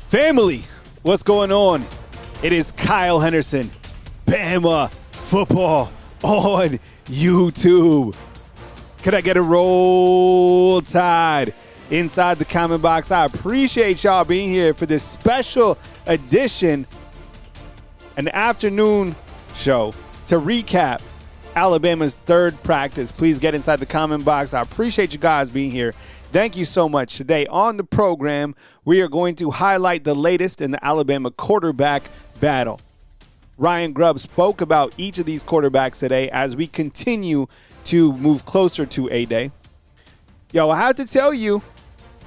Family, what's going on? It is Kyle Henderson, Bama football on YouTube. Could I get a roll tide inside the comment box? I appreciate y'all being here for this special edition, an afternoon show to recap Alabama's third practice. Please get inside the comment box. I appreciate you guys being here. Thank you so much. Today on the program, we are going to highlight the latest in the Alabama quarterback battle. Ryan Grubb spoke about each of these quarterbacks today as we continue to move closer to A-Day. Yo, I have to tell you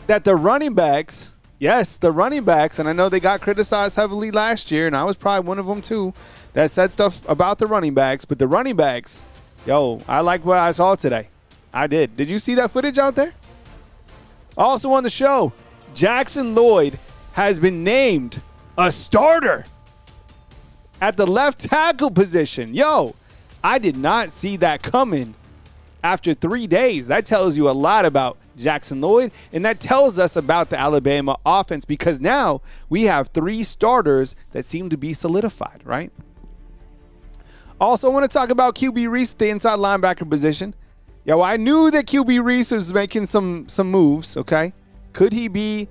that the running backs, yes, the running backs, and I know they got criticized heavily last year, and I was probably one of them too, that said stuff about the running backs, but the running backs, yo, I like what I saw today. I did. Did you see that footage out there? Also on the show, Jackson Lloyd has been named a starter at the left tackle position. Yo, I did not see that coming after 3 days. That tells you a lot about Jackson Lloyd, and that tells us about the Alabama offense because now we have 3 starters that seem to be solidified, right? Also, I want to talk about QB Reese, the inside linebacker position. Yo, I knew that QB Reese was making some moves, okay? Could he be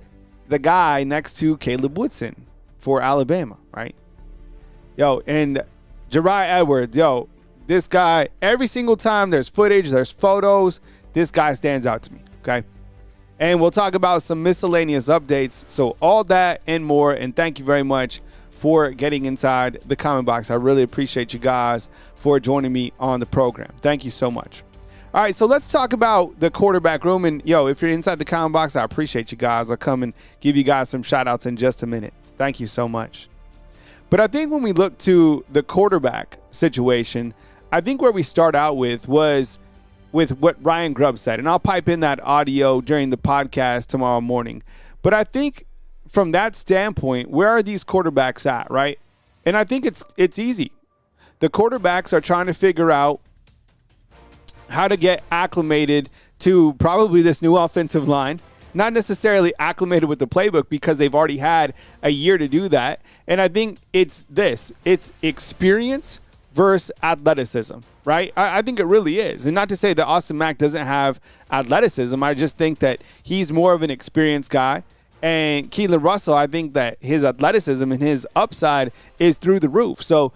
the guy next to Caleb Woodson for Alabama, right? Yo, and Jeriah Edwards, yo, this guy, every single time there's footage, there's photos, this guy stands out to me, okay? And we'll talk about some miscellaneous updates. So all that and more, and thank you very much for getting inside the comment box. I really appreciate you guys for joining me on the program. Thank you so much. All right, so let's talk about the quarterback room. And, yo, if you're inside the comment box, I appreciate you guys. I'll come and give you guys some shout-outs in just a minute. Thank you so much. But I think when we look to the quarterback situation, I think where we start out with was with what Ryan Grubb said. And I'll pipe in that audio during the podcast tomorrow morning. But I think from that standpoint, where are these quarterbacks at, right? And I think it's easy. The quarterbacks are trying to figure out how to get acclimated to probably this new offensive line. Not necessarily acclimated with the playbook because they've already had a year to do that. And I think it's experience versus athleticism, right? I think it really is. And not to say that Austin Mack doesn't have athleticism. I just think that he's more of an experienced guy. And Keelan Russell, I think that his athleticism and his upside is through the roof. So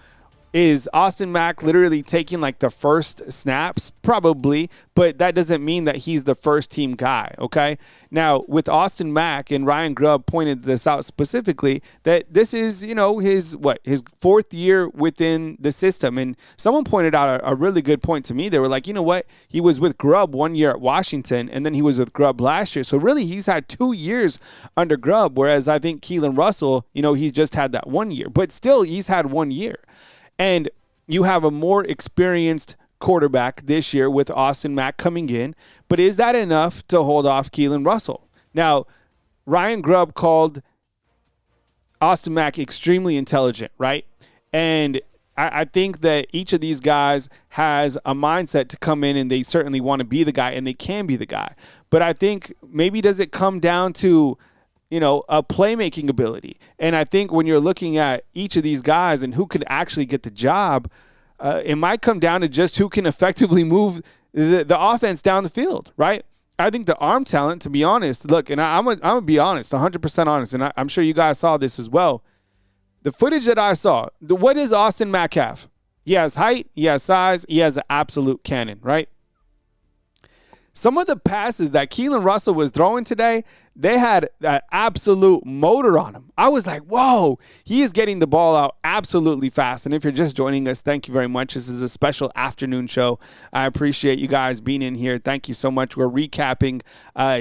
is Austin Mack literally taking like the first snaps? Probably, but that doesn't mean that he's the first team guy, okay? Now, with Austin Mack, and Ryan Grubb pointed this out specifically, that this is, his 4th year within the system. And someone pointed out a really good point to me. They were like, you know what? He was with Grubb 1 year at Washington, and then he was with Grubb last year. So really, he's had 2 years under Grubb, whereas I think Keelan Russell, he's just had that 1 year. But still, he's had 1 year. And you have a more experienced quarterback this year with Austin Mack coming in. But is that enough to hold off Keelan Russell? Now, Ryan Grubb called Austin Mack extremely intelligent, right? And I think that each of these guys has a mindset to come in, and they certainly want to be the guy, and they can be the guy. But I think maybe does it come down to a playmaking ability. And I think when you're looking at each of these guys and who can actually get the job, it might come down to just who can effectively move the offense down the field, right? I think the arm talent, to be honest, look, and I'm going to be honest, 100% honest, and I'm sure you guys saw this as well. The footage that I saw, what does Austin Mack have? He has height, he has size, he has an absolute cannon, right? Some of the passes that Keelan Russell was throwing today, they had that absolute motor on him. I was like, whoa, he is getting the ball out absolutely fast. And if you're just joining us, thank you very much. This is a special afternoon show. I appreciate you guys being in here. Thank you so much. We're recapping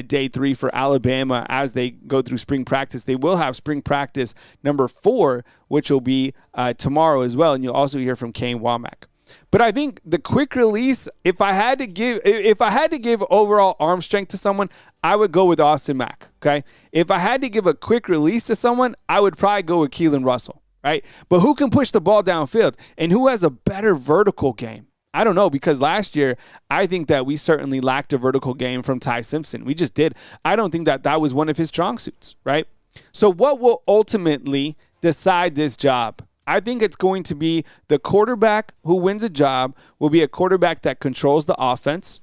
day 3 for Alabama as they go through spring practice. They will have spring practice number 4, which will be tomorrow as well. And you'll also hear from Kane Womack. But I think the quick release, if I had to give overall arm strength to someone, I would go with Austin Mack, okay? If I had to give a quick release to someone, I would probably go with Keelan Russell, right? But who can push the ball downfield and who has a better vertical game? I don't know, because last year, I think that we certainly lacked a vertical game from Ty Simpson. We just did. I don't think that was one of his strong suits, right? So what will ultimately decide this job? I think it's going to be the quarterback who wins a job will be a quarterback that controls the offense,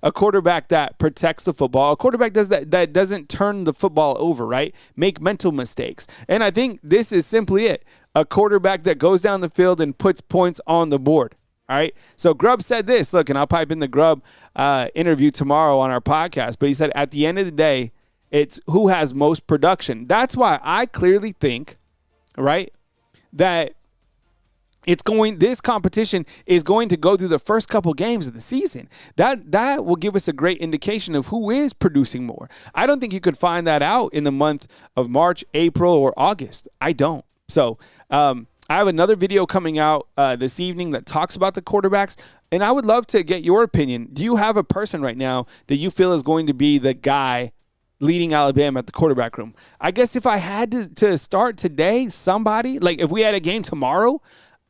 a quarterback that protects the football, a quarterback that doesn't turn the football over, right? Make mental mistakes. And I think this is simply it. A quarterback that goes down the field and puts points on the board. All right. So Grubb said this. Look, and I'll pipe in the Grubb interview tomorrow on our podcast. But he said at the end of the day, it's who has most production. That's why I clearly think, right, that this competition is going to go through the first couple games of the season. That will give us a great indication of who is producing more. I don't think you could find that out in the month of March, April, or August. I don't. So I have another video coming out this evening that talks about the quarterbacks, and I would love to get your opinion. Do you have a person right now that you feel is going to be the guy leading Alabama at the quarterback room? I guess if I had to start today, somebody, like if we had a game tomorrow,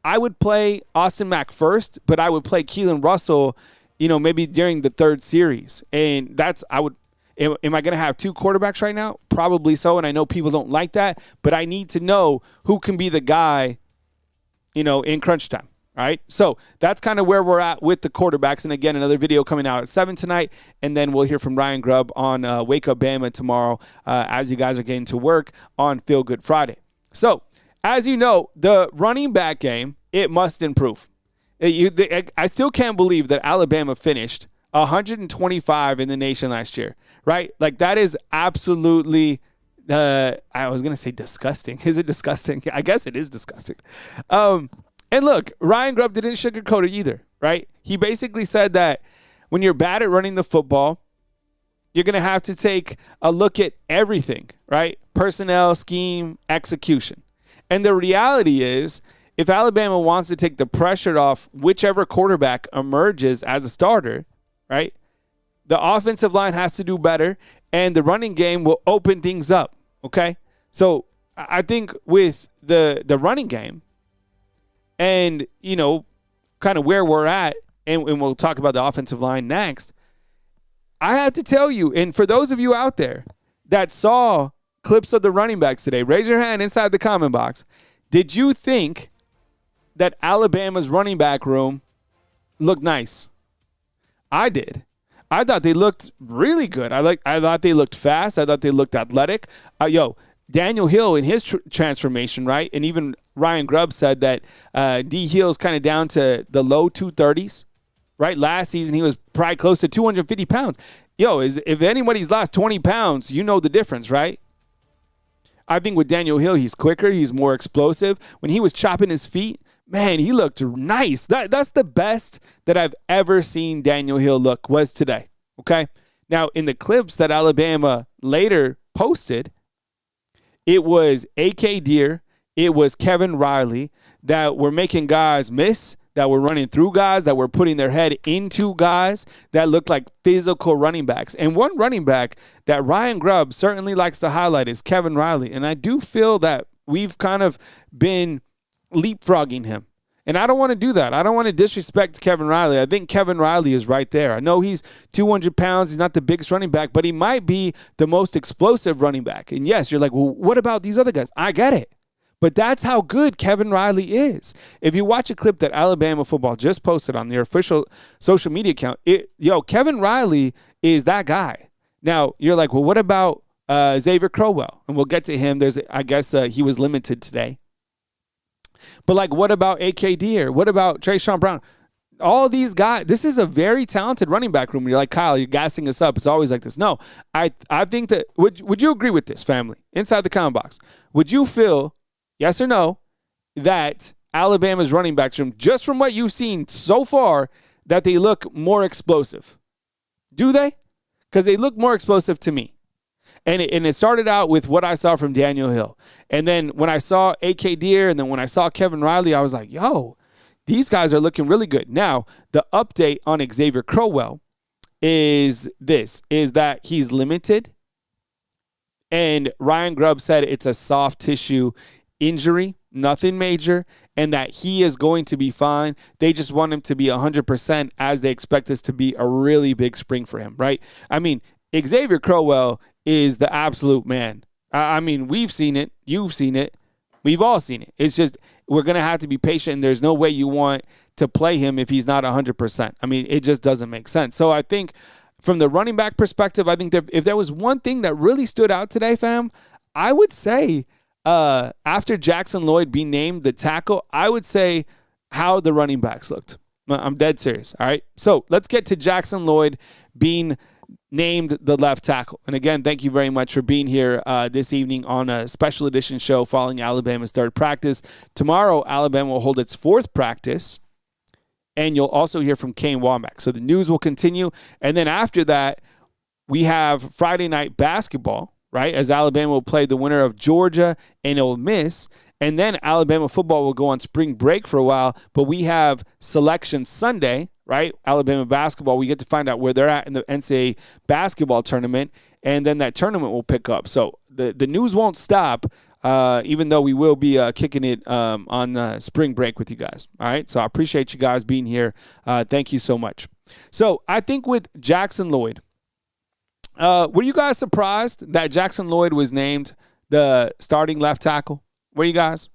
I would play Austin Mack first, but I would play Keelan Russell, maybe during the third series. And am I going to have two quarterbacks right now? Probably so, and I know people don't like that, but I need to know who can be the guy, in crunch time. All right, so that's kind of where we're at with the quarterbacks. And again, another video coming out at 7 tonight, and then we'll hear from Ryan Grubb on Wake Up Bama tomorrow as you guys are getting to work on Feel Good Friday. So, as you know, the running back game, it must improve. I still can't believe that Alabama finished 125 in the nation last year, right? Like, that is absolutely, I was going to say disgusting. Is it disgusting? I guess it is disgusting. And look, Ryan Grubb didn't sugarcoat it either, right? He basically said that when you're bad at running the football, you're going to have to take a look at everything, right? Personnel, scheme, execution. And the reality is, if Alabama wants to take the pressure off whichever quarterback emerges as a starter, right, the offensive line has to do better, and the running game will open things up, okay? So I think with the running game, and, kind of where we're at, and we'll talk about the offensive line next, I have to tell you, and for those of you out there that saw clips of the running backs today, raise your hand inside the comment box. Did you think that Alabama's running back room looked nice? I did. I thought they looked really good. I thought they looked fast. I thought they looked athletic. Daniel Hill in his transformation, right? And even Ryan Grubb said that D. Hill's kind of down to the low 230s, right? Last season, he was probably close to 250 pounds. If anybody's lost 20 pounds, you know the difference, right? I think with Daniel Hill, he's quicker. He's more explosive. When he was chopping his feet, man, he looked nice. That's the best that I've ever seen Daniel Hill look was today, okay? Now, in the clips that Alabama later posted, it was A.K. Deere, it was Kevin Riley that were making guys miss, that were running through guys, that were putting their head into guys that looked like physical running backs. And one running back that Ryan Grubb certainly likes to highlight is Kevin Riley. And I do feel that we've kind of been leapfrogging him. And I don't want to do that. I don't want to disrespect Kevin Riley. I think Kevin Riley is right there. I know he's 200 pounds. He's not the biggest running back, but he might be the most explosive running back. And yes, you're like, well, what about these other guys? I get it. But that's how good Kevin Riley is. If you watch a clip that Alabama football just posted on their official social media account, Kevin Riley is that guy. Now, you're like, well, what about Xavier Crowell? And we'll get to him. He was limited today. But, what about A.K. Deere? What about Trayshawn Brown? All these guys, this is a very talented running back room. You're like, Kyle, you're gassing us up. It's always like this. No, I think that, would you agree with this, family? Inside the comment box. Would you feel, yes or no, that Alabama's running backs room, just from what you've seen so far, that they look more explosive? Do they? Because they look more explosive to me. And it started out with what I saw from Daniel Hill. And then when I saw A.K. Deere and then when I saw Kevin Riley, I was like, these guys are looking really good. Now, the update on Xavier Crowell is that he's limited. And Ryan Grubb said it's a soft tissue injury, nothing major, and that he is going to be fine. They just want him to be 100% as they expect this to be a really big spring for him, right? I mean, Xavier Crowell is the absolute man. I mean, we've seen it. You've seen it. We've all seen it. It's just we're going to have to be patient. And there's no way you want to play him if he's not 100%. I mean, it just doesn't make sense. So I think from the running back perspective, I think that if there was one thing that really stood out today, fam, I would say after Jackson Lloyd being named the tackle, I would say how the running backs looked. I'm dead serious. All right. So let's get to Jackson Lloyd being named the left tackle. And again, thank you very much for being here this evening on a special edition show following Alabama's third practice. Tomorrow, Alabama will hold its fourth practice, and you'll also hear from Kane Womack. So the news will continue. And then after that, we have Friday night basketball, right, as Alabama will play the winner of Georgia and Ole Miss. And then Alabama football will go on spring break for a while, but we have Selection Sunday, right? Alabama basketball, we get to find out where they're at in the NCAA basketball tournament, and then that tournament will pick up. So the news won't stop, even though we will be kicking it on spring break with you guys, all right? So I appreciate you guys being here. Thank you so much. So I think with Jackson Lloyd, were you guys surprised that Jackson Lloyd was named the starting left tackle? Were you guys?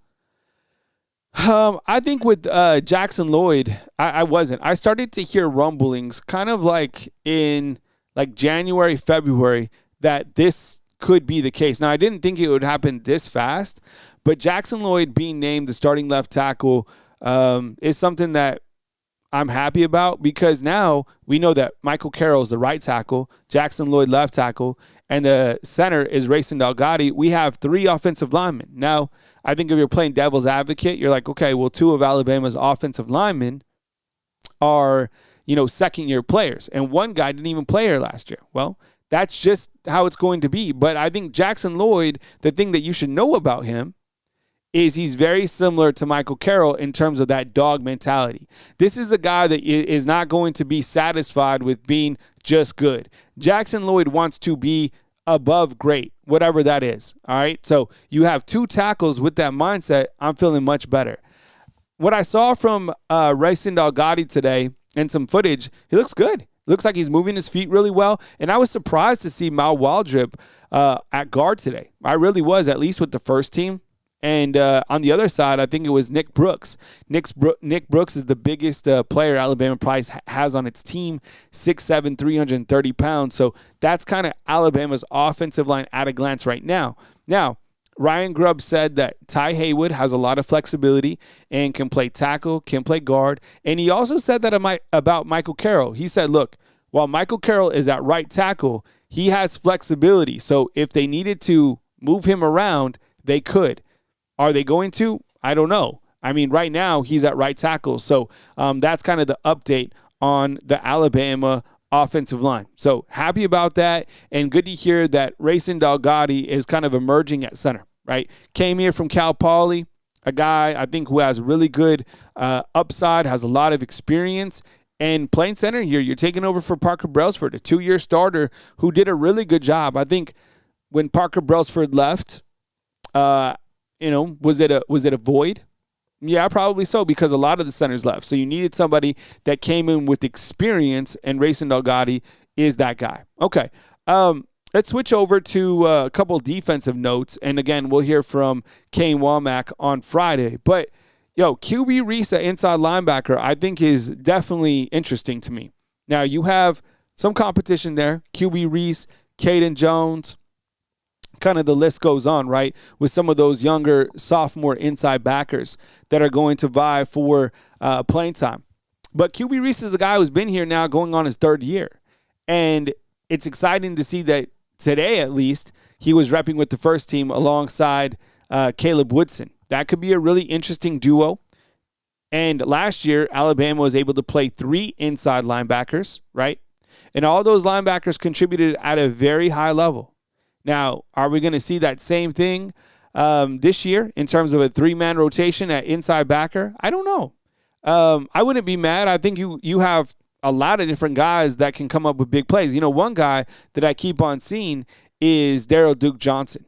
I think with Jackson Lloyd, I wasn't. I started to hear rumblings kind of like in like January, February, that this could be the case. Now, I didn't think it would happen this fast, but Jackson Lloyd being named the starting left tackle is something that I'm happy about, because now we know that Michael Carroll is the right tackle, Jackson Lloyd left tackle, and the center is Racing Delgado. We have three offensive linemen. Now, I think if you're playing devil's advocate, you're like, okay, well, two of Alabama's offensive linemen are, second-year players, and one guy didn't even play here last year. Well, that's just how it's going to be. But I think Jackson Lloyd, the thing that you should know about him is he's very similar to Michael Carroll in terms of that dog mentality. This is a guy that is not going to be satisfied with being just good. Jackson Lloyd wants to be above great, whatever that is. All right. So you have two tackles with that mindset. I'm feeling much better. What I saw from Racing Delgado today and some footage, he looks good. Looks like he's moving his feet really well. And I was surprised to see Mal Waldrop at guard today. I really was, at least with the first team. And on the other side, I think it was Nick Brooks. Nick Brooks is the biggest player Alabama probably has on its team, 6'7", 330 pounds. So that's kind of Alabama's offensive line at a glance right now. Now, Ryan Grubb said that Ty Haywood has a lot of flexibility and can play tackle, can play guard. And he also said that about Michael Carroll. He said, look, while Michael Carroll is at right tackle, he has flexibility. So if they needed to move him around, they could. Are they going to? I don't know. I mean, right now he's at right tackle. So that's kind of the update on the Alabama offensive line. So happy about that, and good to hear that Racing Delgado is kind of emerging at center, right? Came here from Cal Poly, a guy I think who has really good upside, has a lot of experience, and playing center here. You're taking over for Parker Brailsford, a 2-year starter who did a really good job. I think when Parker Brailsford left, was it a void? Yeah, probably so, because a lot of the centers left. So you needed somebody that came in with experience, and Racing Delgado is that guy. Okay, let's switch over to a couple defensive notes. And again, we'll hear from Kane Womack on Friday. But, QB Reese at inside linebacker, I think is definitely interesting to me. Now, you have some competition there. QB Reese, Caden Jones, kind of the list goes on, right, with some of those younger sophomore inside backers that are going to vie for playing time. But QB Reese is a guy who's been here now going on his third year. And it's exciting to see that today, at least, he was repping with the first team alongside Caleb Woodson. That could be a really interesting duo. And last year, Alabama was able to play 3 inside linebackers, right? And all those linebackers contributed at a very high level. Now, are we going to see that same thing this year in terms of a 3-man rotation at inside backer? I don't know. I wouldn't be mad. I think you have a lot of different guys that can come up with big plays. One guy that I keep on seeing is Daryl Duke Johnson,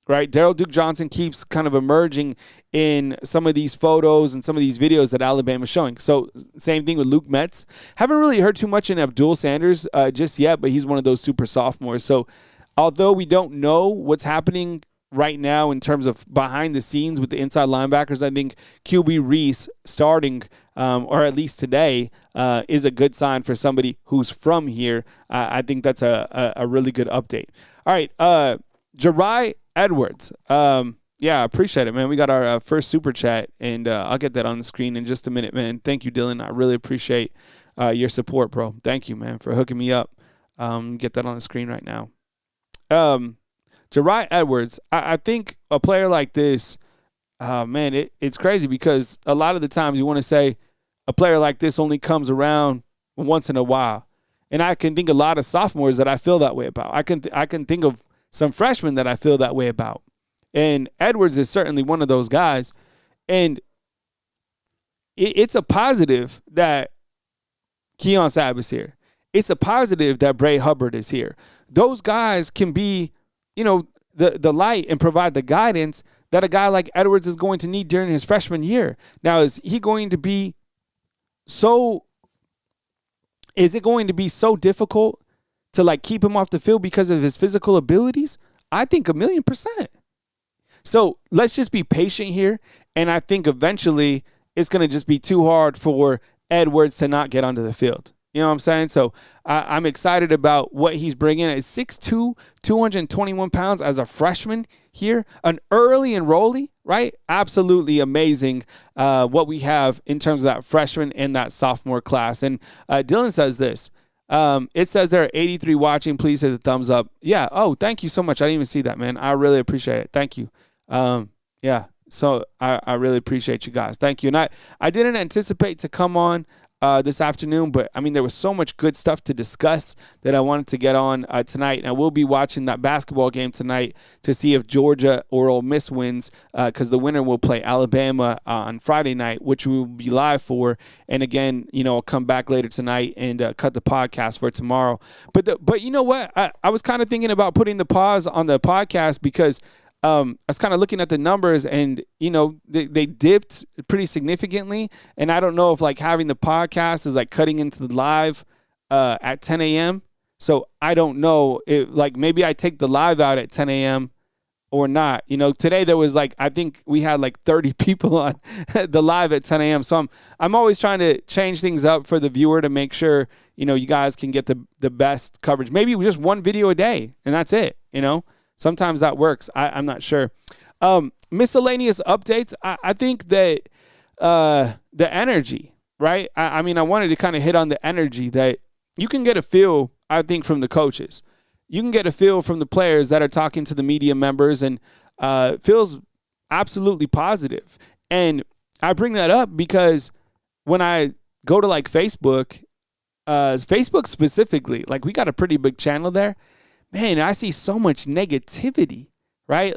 right? Daryl Duke Johnson keeps kind of emerging in some of these photos and some of these videos that Alabama's showing. So same thing with Luke Metz. Haven't really heard too much in Abdul Sanders just yet, but he's one of those super sophomores. So although we don't know what's happening right now in terms of behind the scenes with the inside linebackers, I think QB Reese starting, or at least today, is a good sign for somebody who's from here. I think that's a really good update. All right, Jari Edwards. Yeah, I appreciate it, man. We got our first super chat, and I'll get that on the screen in just a minute, man. Thank you, Dylan. I really appreciate your support, bro. Thank you, man, for hooking me up. Get that on the screen right now. Jari Edwards, I think a player like this, man, it's crazy because a lot of the times you want to say a player like this only comes around once in a while. And I can think a lot of sophomores that I feel that way about. I can think of some freshmen that I feel that way about. And Edwards is certainly one of those guys. And it's a positive that Keon Sabb is here. It's a positive that Bray Hubbard is here. Those guys can be, the light and provide the guidance that a guy like Edwards is going to need during his freshman year. Now, is it going to be so difficult to keep him off the field because of his physical abilities? I think 1,000,000%. So let's just be patient here. And I think eventually it's going to just be too hard for Edwards to not get onto the field. You know what I'm saying? So I'm excited about what he's bringing. At 6'2", 221 pounds as a freshman here, an early enrollee, right? Absolutely amazing what we have in terms of that freshman and that sophomore class. And Dylan says this. It says there are 83 watching. Please hit the thumbs up. Yeah. Oh, thank you so much. I didn't even see that, man. I really appreciate it. Thank you. Yeah. So I really appreciate you guys. Thank you. And I didn't anticipate to come on this afternoon, but there was so much good stuff to discuss that I wanted to get on tonight. And I will be watching that basketball game tonight to see if Georgia or Ole Miss wins, because the winner will play Alabama on Friday night, which we will be live for. And again, I'll come back later tonight and cut the podcast for tomorrow. But you know what? I was kind of thinking about putting the pause on the podcast because I was kind of looking at the numbers and, they dipped pretty significantly. And I don't know if having the podcast is cutting into the live at 10 a.m. So I don't know if maybe I take the live out at 10 a.m. or not. Today there was I think we had 30 people on the live at 10 a.m. So I'm always trying to change things up for the viewer to make sure, you guys can get the best coverage. Maybe just one video a day and that's it, Sometimes that works. I'm not sure. Miscellaneous updates. I think that the energy, right? I wanted to kind of hit on the energy that you can get a feel, I think, from the coaches. You can get a feel from the players that are talking to the media members and feels absolutely positive. And I bring that up because when I go to Facebook, Facebook specifically, we got a pretty big channel there. Man, I see so much negativity, right?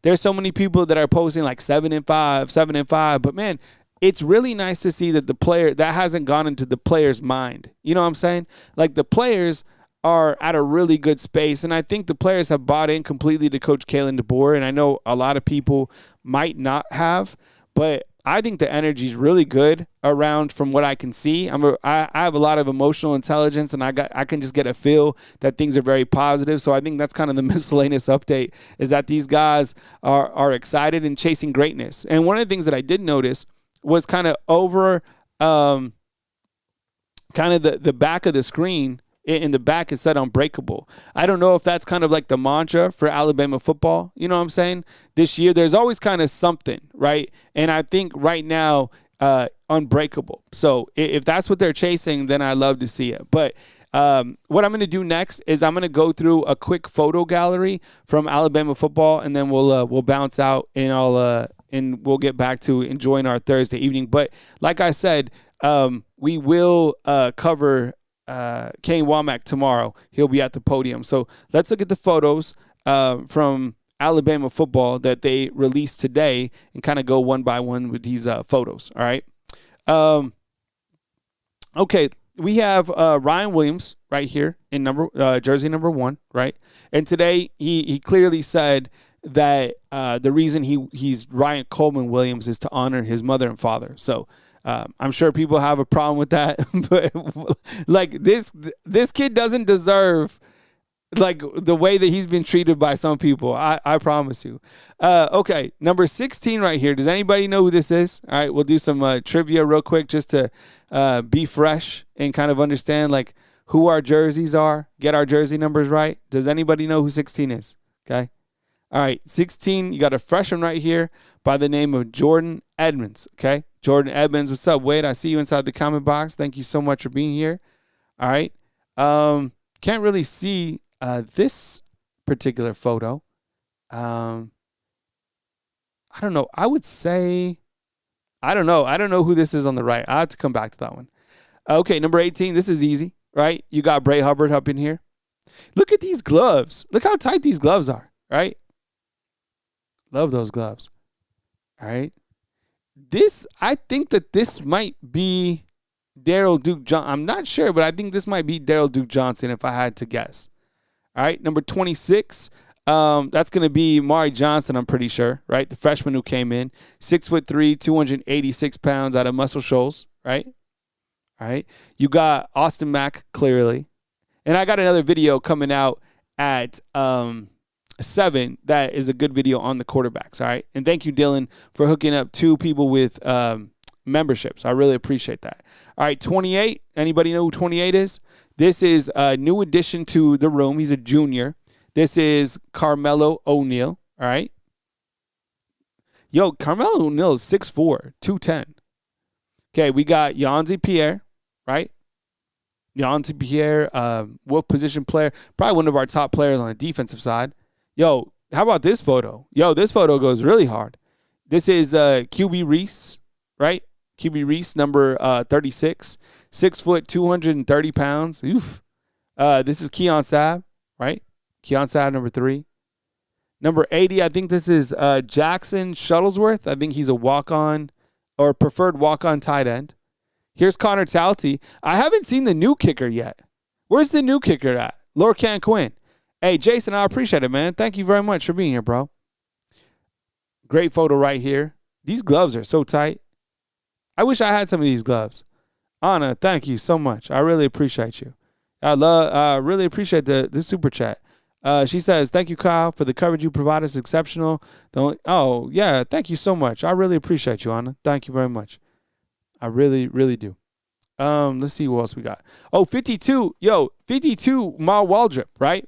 There's so many people that are posting 7-5. But man, it's really nice to see that the player that hasn't gone into the player's mind. You know what I'm saying? The players are at a really good space. And I think the players have bought in completely to Coach Kalen DeBoer. And I know a lot of people might not have, but I think the energy is really good around from what I can see. I have a lot of emotional intelligence, and I can just get a feel that things are very positive. So I think that's kind of the miscellaneous update, is that these guys are excited and chasing greatness. And one of the things that I did notice was kind of over kind of the back of the screen. In the back is said unbreakable. I don't know if that's kind of the mantra for Alabama football. You know what I'm saying? This year, there's always kind of something, right? And I think right now, unbreakable. So if that's what they're chasing, then I love to see it. But what I'm going to do next is I'm going to go through a quick photo gallery from Alabama football, and then we'll bounce out and we'll get back to enjoying our Thursday evening. But like I said, we will cover Kane Womack tomorrow. He'll be at the podium. So let's look at the photos from Alabama football that they released today and kind of go one by one with these photos. All right. Okay. We have Ryan Williams right here in jersey number 1, right? And today he clearly said that the reason he's Ryan Coleman Williams is to honor his mother and father. So I'm sure people have a problem with that, but this kid doesn't deserve Like the way that he's been treated by some people. I promise you. Okay, number 16 right here. Does anybody know who this is? All right, we'll do some trivia real quick just to be fresh and kind of understand like who our jerseys are, get our jersey numbers right. Does anybody know who 16 is? Okay. All right, 16, you got a freshman right here by the name of Jordan Edmonds, okay? Jordan Edmonds, what's up, Wade? I see you inside the comment box. Thank you so much for being here. All right. Can't really see this particular photo. I don't know. I would say, I don't know. I don't know who this is on the right. I have to come back to that one. Okay, number 18. This is easy, right? You got Bray Hubbard up in here. Look at these gloves. Look how tight these gloves are, right? Love those gloves. All right. I think that this might be Daryl Duke Johnson. I'm not sure, but I think this might be Daryl Duke Johnson if I had to guess. All right, number 26. That's going to be Mari Johnson, I'm pretty sure, right? The freshman who came in, 6'3", 286 pounds out of Muscle Shoals, right? All right. You got Austin Mack, clearly. And I got another video coming out at 7 that is a good video on the quarterbacks, all right? And thank you, Dylan, for hooking up 2 people with memberships. I really appreciate that. All right, 28. Anybody know who 28 is? This is a new addition to the room. He's a junior. This is Carmelo O'Neal, all right? Yo, Carmelo O'Neal is 6'4", 210. Okay, we got Yanzi Pierre, right? Yanzi Pierre, what position player? Probably one of our top players on the defensive side. Yo, how about this photo? Yo, this photo goes really hard. This is QB Reese, right? QB Reese, number 36, 6 foot, 230 pounds. Oof. This is Keon Sabb, right? Keon Sabb, number 3. Number 80, I think this is Jackson Shuttlesworth. I think he's a walk-on or preferred walk-on tight end. Here's Connor Talty. I haven't seen the new kicker yet. Where's the new kicker at? Lorcan Quinn. Hey, Jason, I appreciate it, man. Thank you very much for being here, bro. Great photo right here. These gloves are so tight. I wish I had some of these gloves. Anna, thank you so much. I really appreciate you. I really appreciate the super chat. She says, thank you, Kyle, for the coverage you provide us. Exceptional. Oh, yeah, thank you so much. I really appreciate you, Anna. Thank you very much. I really, really do. Let's see what else we got. Oh, 52. Yo, 52, Mal Waldrop, right?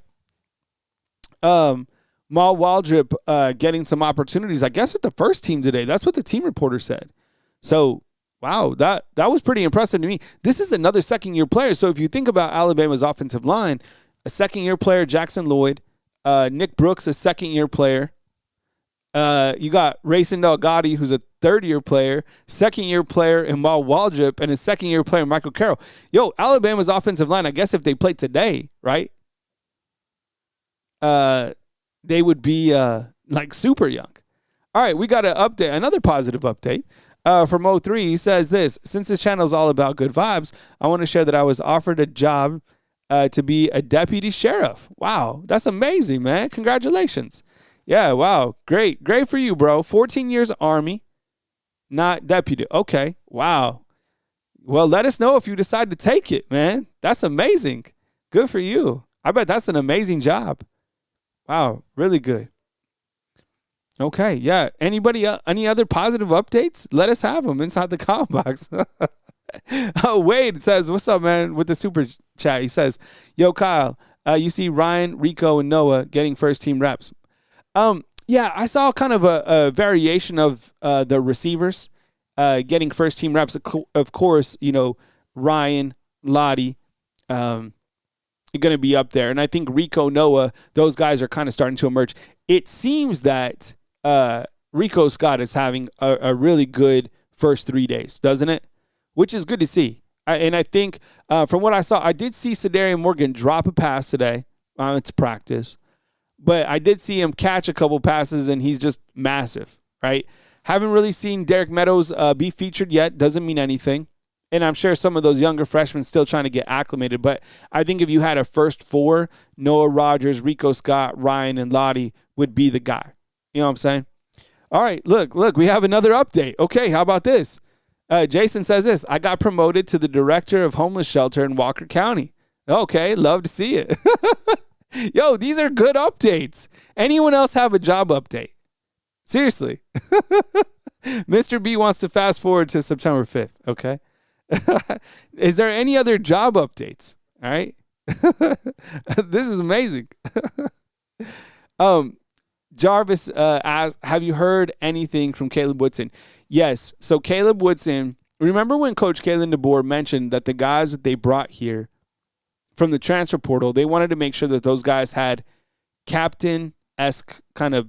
Mal Waldrop getting some opportunities, I guess, with the first team today. That's what the team reporter said. So, wow, that was pretty impressive to me. This is another second-year player. So if you think about Alabama's offensive line, a second-year player, Jackson Lloyd, Nick Brooks, a second-year player. You got Rayson Delgado, who's a third-year player, second-year player in Mal Waldrop, and a second-year player, Michael Carroll. Yo, Alabama's offensive line, I guess if they played today, right, they would be like super young. All right, we got an update, another positive update from O3. He says this: since this channel is all about good vibes, I want to share that I was offered a job to be a deputy sheriff. Wow, that's amazing, man. Congratulations. Yeah, wow. Great for you, bro. 14 years Army, not deputy. Okay, wow. Well, let us know if you decide to take it, man. That's amazing. Good for you. I bet that's an amazing job. Wow, really good. Okay, yeah. Anybody, any other positive updates? Let us have them inside the comment box. Oh, Wade says, what's up, man, with the super chat. He says, yo, Kyle, you see Ryan, Rico, and Noah getting first-team reps. Yeah, I saw kind of a variation of the receivers getting first-team reps. Of course, you know, Ryan, Lottie, going to be up there. And I think Rico, Noah, those guys are kind of starting to emerge. It seems that Rico Scott is having a really good first 3 days, doesn't it? Which is good to see. And I think from what I saw, I did see Sadarian Morgan drop a pass today. It's practice. But I did see him catch a couple passes, and he's just massive, right? Haven't really seen Derek Meadows be featured yet. Doesn't mean anything. And I'm sure some of those younger freshmen still trying to get acclimated. But I think if you had a first 4, Noah Rogers, Rico Scott, Ryan, and Lottie would be the guy. You know what I'm saying? All right, look, we have another update. Okay, how about this? Jason says this: I got promoted to the director of homeless shelter in Walker County. Okay, love to see it. Yo, these are good updates. Anyone else have a job update? Seriously. Mr. B wants to fast forward to September 5th, okay? Is there any other job updates? All right. This is amazing. Jarvis asked, have you heard anything from Caleb Woodson? Yes. So Caleb Woodson, remember when Coach Kalen DeBoer mentioned that the guys that they brought here from the transfer portal, they wanted to make sure that those guys had captain-esque kind of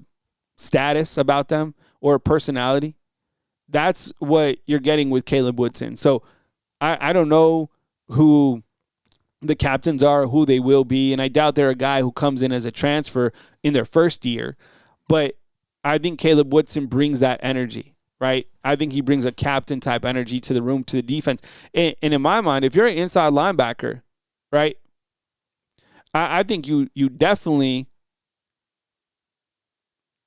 status about them or personality? That's what you're getting with Caleb Woodson. So I don't know who the captains are, who they will be, and I doubt they're a guy who comes in as a transfer in their first year. But I think Caleb Woodson brings that energy, right? I think he brings a captain-type energy to the room, to the defense. And in my mind, if you're an inside linebacker, right, I think you definitely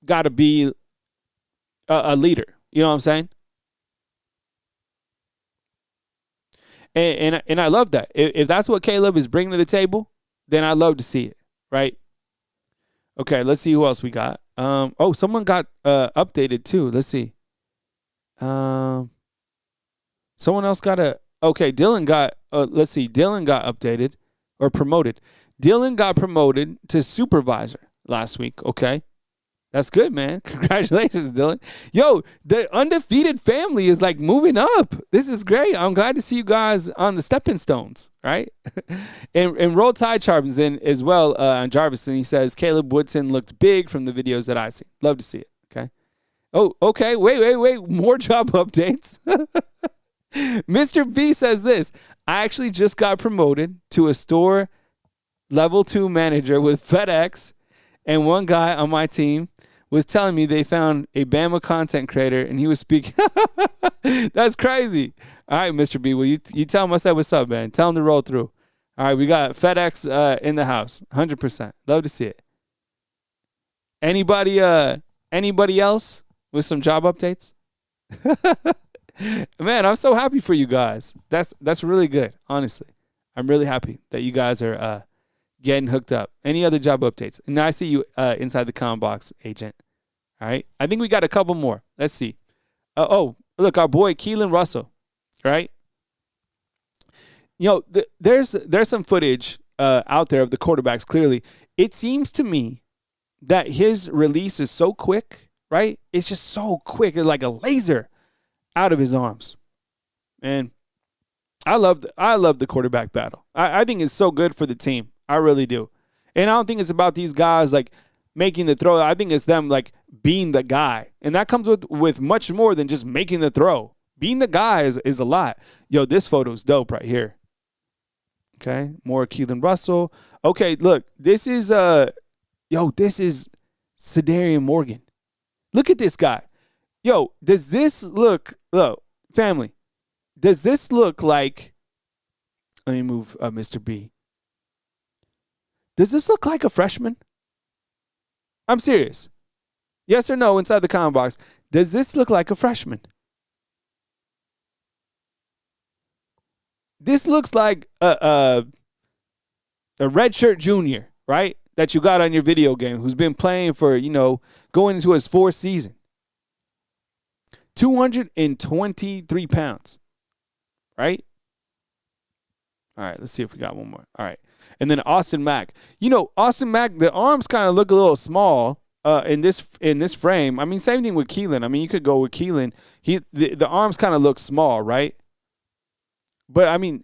got to be a leader. You know what I'm saying? And I love that. If that's what Caleb is bringing to the table, then I love to see it, right? Okay, let's see who else we got. Someone got updated too. Let's see. Someone else got Dylan got, let's see. Dylan got updated or promoted. Dylan got promoted to supervisor last week, okay? That's good, man. Congratulations, Dylan. Yo, the undefeated family is like moving up. This is great. I'm glad to see you guys on the stepping stones, right? and Roll Tide chimes in as well on Jarvis, and he says, Caleb Woodson looked big from the videos that I see. Love to see it, okay? Oh, okay. Wait. More job updates. Mr. B says this. I actually just got promoted to a store level 2 manager with FedEx, and one guy on my team was telling me they found a Bama content creator, and he was speaking. That's crazy. All right, Mr. B, will you tell him I said what's up, man? Tell him to roll through. All right, we got FedEx in the house, 100%. Love to see it. Anybody else with some job updates? Man, I'm so happy for you guys. That's really good, honestly. I'm really happy that you guys are getting hooked up. Any other job updates? And now I see you inside the comment box, Agent. All right. I think we got a couple more. Let's see. Look, our boy Keelan Russell, right? You know, there's some footage out there of the quarterbacks, clearly. It seems to me that his release is so quick, right? It's just so quick. It's like a laser out of his arms. And I love the quarterback battle. I think it's so good for the team. I really do. And I don't think it's about these guys like making the throw. I think it's them like being the guy. And that comes with much more than just making the throw. Being the guy is a lot. Yo, this photo's dope right here. Okay, more Keelan Russell. Okay, look, this is Sedarian Morgan. Look at this guy. Yo, does this look family, does this look like, let me move Mr. B. Does this look like a freshman? I'm serious. Yes or no inside the comment box. Does this look like a freshman? This looks like a redshirt junior, right? That you got on your video game who's been playing for, going into his 4th season. 223 pounds, right? All right, let's see if we got one more. All right. And then Austin Mack. Austin Mack, the arms kind of look a little small in this frame. I mean, same thing with Keelan. I mean, you could go with Keelan. The arms kind of look small, right? But, I mean,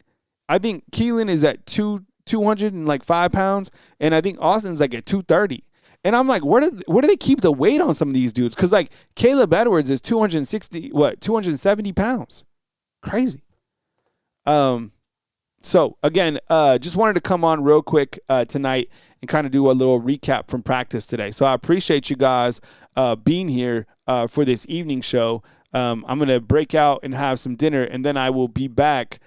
I think Keelan is at 205 pounds, and I think Austin's like at 230. And I'm like, where do they keep the weight on some of these dudes? Because, like, Caleb Edwards is 270 pounds. Crazy. So, again, just wanted to come on real quick tonight and kind of do a little recap from practice today. So I appreciate you guys being here for this evening show. I'm going to break out and have some dinner, and then I will be back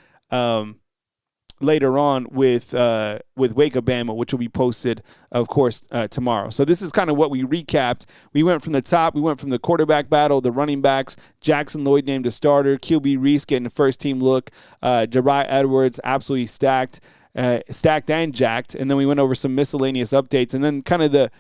later on with Wake Up Bama, which will be posted, of course, tomorrow. So this is kind of what we recapped. We went from the top. We went from the quarterback battle, the running backs, Jackson Lloyd named a starter, QB Reese getting the first team look, Jariah Edwards absolutely stacked, stacked and jacked. And then we went over some miscellaneous updates. And then kind of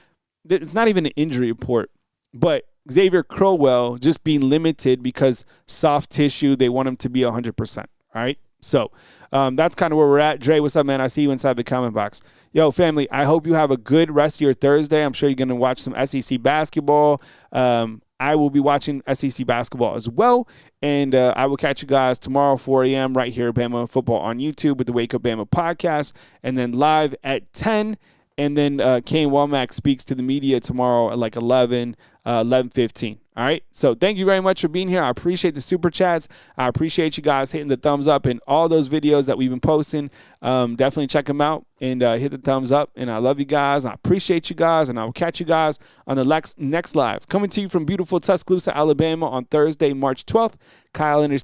it's not even an injury report, but Xavier Crowell just being limited because soft tissue, they want him to be 100%. All right. So that's kind of where we're at. Dre, what's up, man? I see you inside the comment box. Yo, family, I hope you have a good rest of your Thursday. I'm sure you're going to watch some SEC basketball. I will be watching SEC basketball as well. And I will catch you guys tomorrow, 4 a.m. right here at Bama Football on YouTube with the Wake Up Bama podcast. And then live at 10. And then Kane Womack speaks to the media tomorrow at like 11:15. All right. So thank you very much for being here. I appreciate the super chats. I appreciate you guys hitting the thumbs up and all those videos that we've been posting. Definitely check them out and hit the thumbs up. And I love you guys. I appreciate you guys. And I will catch you guys on the next live. Coming to you from beautiful Tuscaloosa, Alabama on Thursday, March 12th. Kyle Henderson.